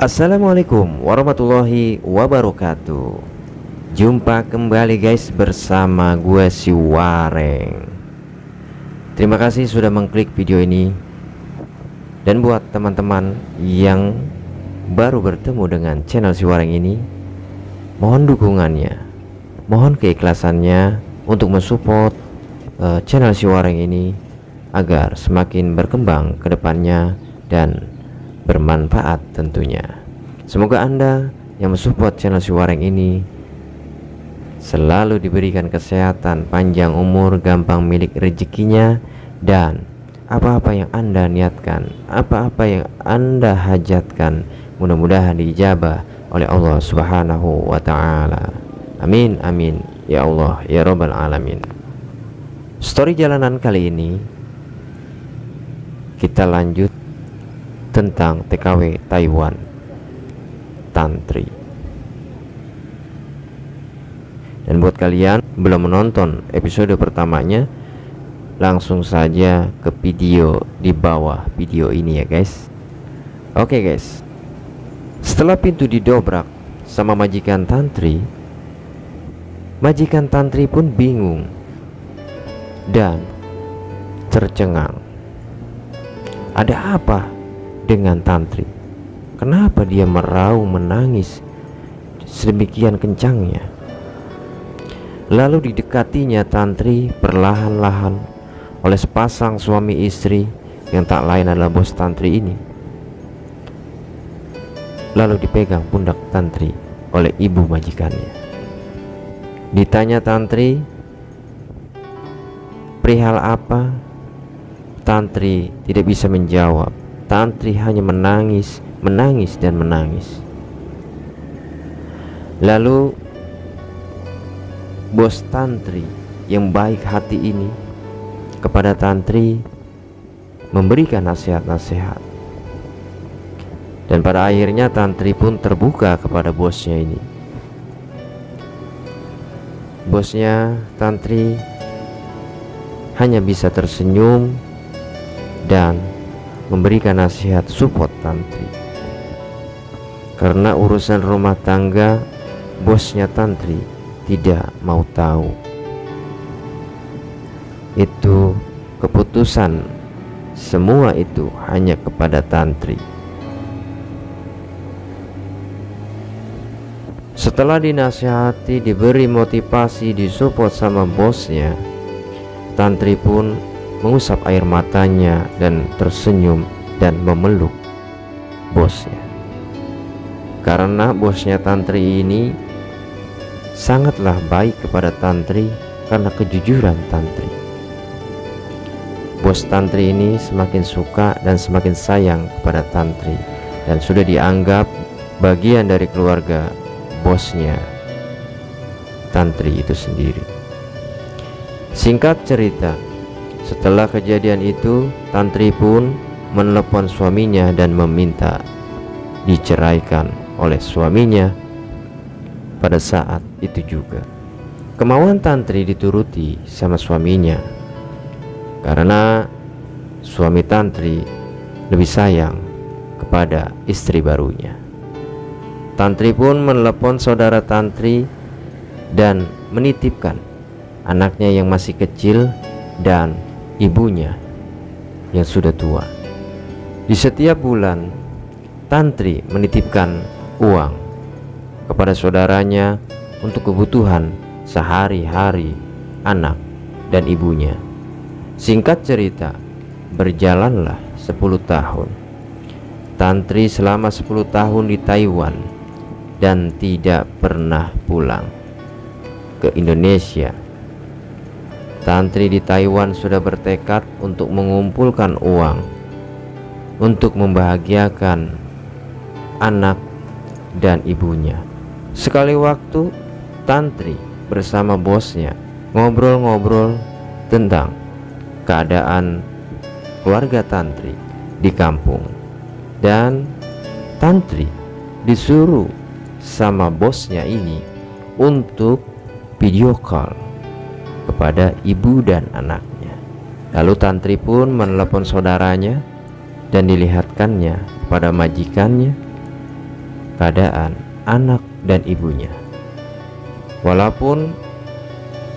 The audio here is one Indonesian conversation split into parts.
Assalamualaikum warahmatullahi wabarakatuh. Jumpa kembali guys bersama gue si Wareng. Terima kasih sudah mengklik video ini. Dan buat teman-teman yang baru bertemu dengan channel si Wareng ini, mohon dukungannya, mohon keikhlasannya untuk mensupport channel si Wareng ini agar semakin berkembang ke depannya dan bermanfaat tentunya. Semoga Anda yang mensupport channel si Wareng ini selalu diberikan kesehatan, panjang umur, gampang milik rezekinya, dan apa-apa yang Anda niatkan, apa-apa yang Anda hajatkan, mudah-mudahan diijabah oleh Allah Subhanahu wa ta'ala. Amin amin ya Allah ya Rabbal alamin. Story jalanan kali ini kita lanjut tentang TKW Taiwan Tantri. Dan buat kalian belum menonton episode pertamanya, langsung saja ke video di bawah video ini ya guys. Oke guys, setelah pintu didobrak sama majikan Tantri pun bingung dan tercengang. Ada apa dengan Tantri? Kenapa dia meraung menangis sedemikian kencangnya? Lalu didekatinya Tantri perlahan-lahan oleh sepasang suami istri yang tak lain adalah bos Tantri ini. Lalu dipegang pundak Tantri oleh ibu majikannya. Ditanya Tantri perihal apa, Tantri tidak bisa menjawab. Tantri hanya menangis dan menangis. Lalu bos Tantri yang baik hati ini kepada Tantri memberikan nasihat-nasihat. Dan pada akhirnya Tantri pun terbuka kepada bosnya ini. Bosnya Tantri hanya bisa tersenyum dan memberikan nasihat support Tantri, karena urusan rumah tangga bosnya Tantri tidak mau tahu. Itu keputusan semua itu hanya kepada Tantri. Setelah dinasihati, diberi motivasi, disupport sama bosnya, Tantri pun mengusap air matanya dan tersenyum dan memeluk bosnya. Karena bosnya Tantri ini sangatlah baik kepada Tantri karena kejujuran Tantri. Bos Tantri ini semakin suka dan semakin sayang kepada Tantri dan sudah dianggap bagian dari keluarga bosnya Tantri itu sendiri. Singkat cerita, setelah kejadian itu, Tantri pun menelepon suaminya dan meminta diceraikan oleh suaminya pada saat itu juga. Kemauan Tantri dituruti sama suaminya karena suami Tantri lebih sayang kepada istri barunya. Tantri pun menelepon saudara Tantri dan menitipkan anaknya yang masih kecil dan ibunya yang sudah tua. Di setiap bulan Tantri menitipkan uang kepada saudaranya untuk kebutuhan sehari-hari anak dan ibunya. Singkat cerita, berjalanlah 10 tahun. Tantri selama 10 tahun di Taiwan dan tidak pernah pulang ke Indonesia. Tantri di Taiwan sudah bertekad untuk mengumpulkan uang untuk membahagiakan anak dan ibunya. Sekali waktu Tantri bersama bosnya ngobrol-ngobrol tentang keadaan keluarga Tantri di kampung, dan Tantri disuruh sama bosnya ini untuk video call kepada ibu dan anaknya. Lalu Tantri pun menelepon saudaranya dan dilihatkannya kepada majikannya keadaan anak dan ibunya. Walaupun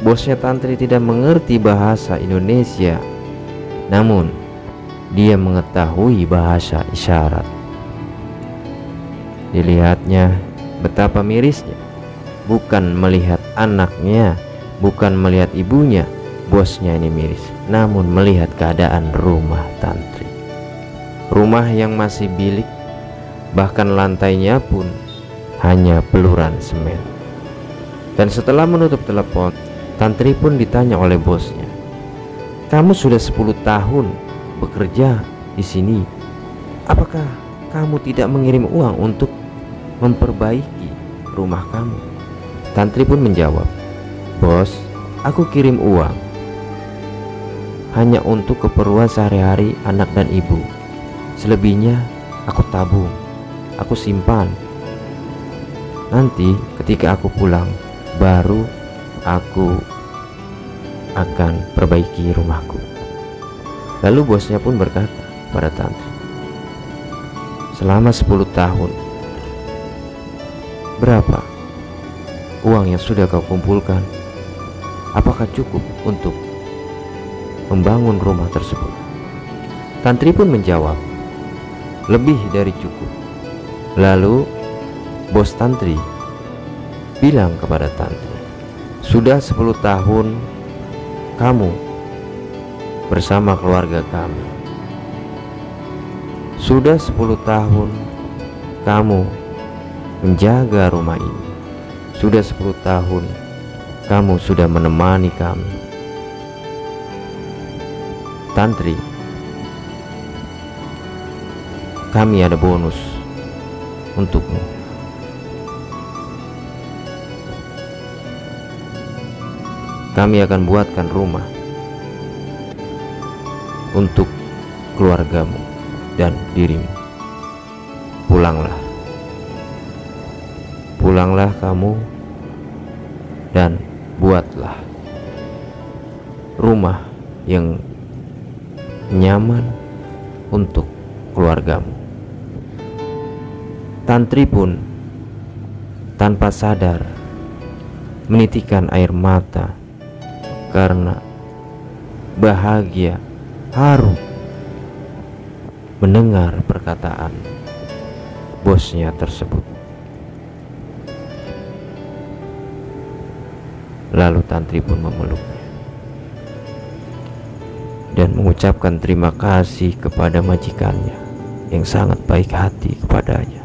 bosnya Tantri tidak mengerti bahasa Indonesia, namun dia mengetahui bahasa isyarat. Dilihatnya betapa mirisnya, bukan melihat anaknya, bukan melihat ibunya, bosnya ini miris, namun melihat keadaan rumah Tantri. Rumah yang masih bilik, bahkan lantainya pun hanya peluran semen. Dan setelah menutup telepon, Tantri pun ditanya oleh bosnya, "Kamu sudah 10 tahun bekerja di sini. Apakah kamu tidak mengirim uang untuk memperbaiki rumah kamu?" Tantri pun menjawab, "Bos, aku kirim uang hanya untuk keperluan sehari-hari anak dan ibu. Selebihnya aku tabung, aku simpan. Nanti ketika aku pulang, baru aku akan perbaiki rumahku." Lalu bosnya pun berkata pada Tantri, "Selama 10 tahun, berapa uang yang sudah kau kumpulkan? Apakah cukup untuk membangun rumah tersebut?" Tantri pun menjawab, "Lebih dari cukup." Lalu bos Tantri bilang kepada Tantri, "Sudah 10 tahun kamu bersama keluarga kami. Sudah 10 tahun kamu menjaga rumah ini. Sudah 10 tahun kamu sudah menemani kami. Tantri, kami ada bonus untukmu. Kami akan buatkan rumah untuk keluargamu dan dirimu. Pulanglah, pulanglah kamu dan buatlah rumah yang nyaman untuk keluargamu." Tantri pun tanpa sadar menitikkan air mata karena bahagia, haru mendengar perkataan bosnya tersebut. Lalu Tantri pun memeluknya dan mengucapkan terima kasih kepada majikannya yang sangat baik hati kepadanya.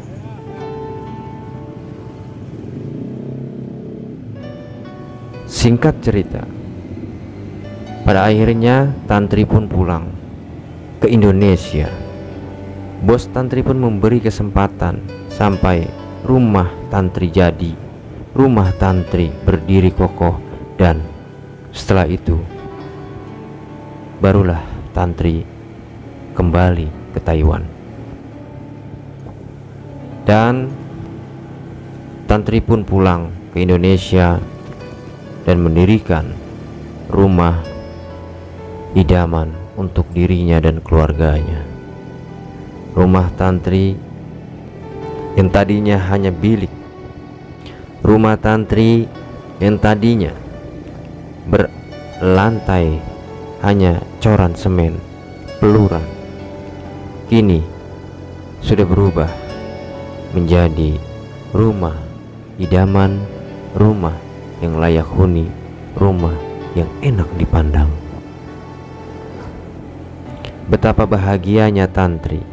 Singkat cerita, pada akhirnya Tantri pun pulang ke Indonesia. Bos Tantri pun memberi kesempatan sampai rumah Tantri jadi. Rumah Tantri berdiri kokoh, dan setelah itu barulah Tantri kembali ke Taiwan. Dan Tantri pun pulang ke Indonesia dan mendirikan rumah idaman untuk dirinya dan keluarganya. Rumah Tantri yang tadinya hanya bilik, rumah Tantri yang tadinya berlantai hanya coran semen, peluran, kini sudah berubah menjadi rumah idaman, rumah yang layak huni, rumah yang enak dipandang. Betapa bahagianya Tantri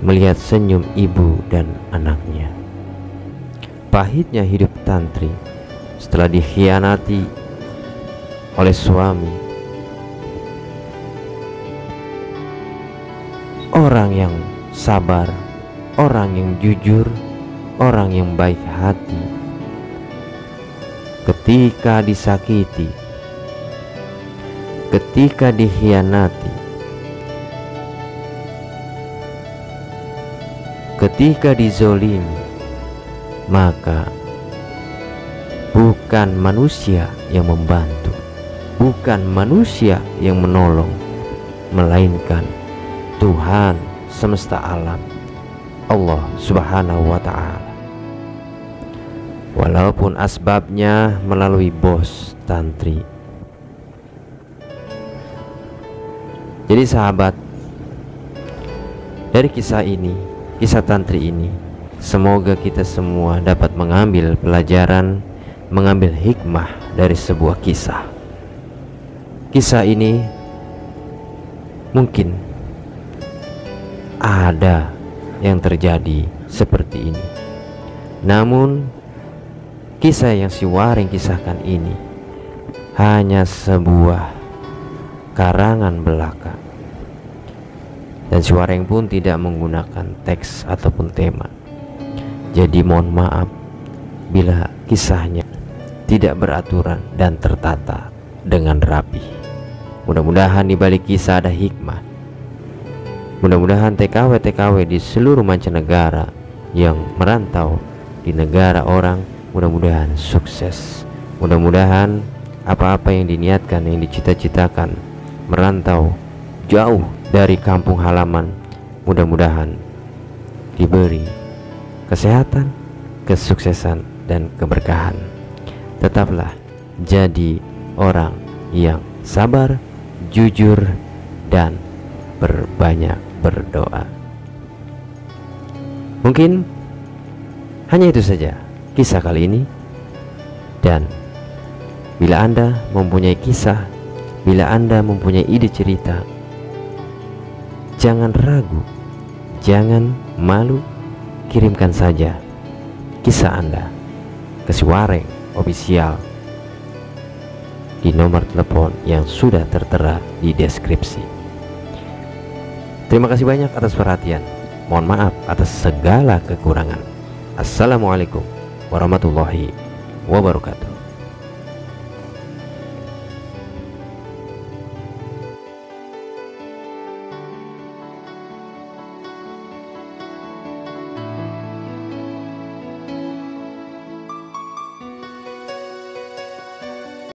melihat senyum ibu dan anaknya. Pahitnya hidup Tantri setelah dikhianati oleh suami, orang yang sabar, orang yang jujur, orang yang baik hati. Ketika disakiti, ketika dikhianati, ketika dizolimi, maka bukan manusia yang membantu, bukan manusia yang menolong, melainkan Tuhan semesta alam, Allah Subhanahu wa Ta'ala. walaupun asbabnya melalui bos tantri. Jadi sahabat, dari kisah ini, kisah tantri ini, semoga kita semua dapat mengambil pelajaran, mengambil hikmah dari sebuah kisah. Kisah ini mungkin ada yang terjadi seperti ini, namun kisah yang si Waring kisahkan ini hanya sebuah karangan belaka, dan si Waring pun tidak menggunakan teks ataupun tema. Jadi mohon maaf bila kisahnya tidak beraturan dan tertata dengan rapi. Mudah-mudahan di balik kisah ada hikmah. Mudah-mudahan TKW-TKW di seluruh mancanegara yang merantau di negara orang mudah-mudahan sukses. Mudah-mudahan apa-apa yang diniatkan, yang dicita-citakan, merantau jauh dari kampung halaman, mudah-mudahan diberi kesehatan, kesuksesan, dan keberkahan. Tetaplah jadi orang yang sabar, jujur, dan berbanyak berdoa. Mungkin hanya itu saja kisah kali ini. Dan bila Anda mempunyai kisah, bila Anda mempunyai ide cerita, jangan ragu, jangan malu, kirimkan saja kisah Anda ke si Waring Official di nomor telepon yang sudah tertera di deskripsi. Terima kasih banyak atas perhatian. Mohon maaf atas segala kekurangan. Assalamualaikum warahmatullahi wabarakatuh.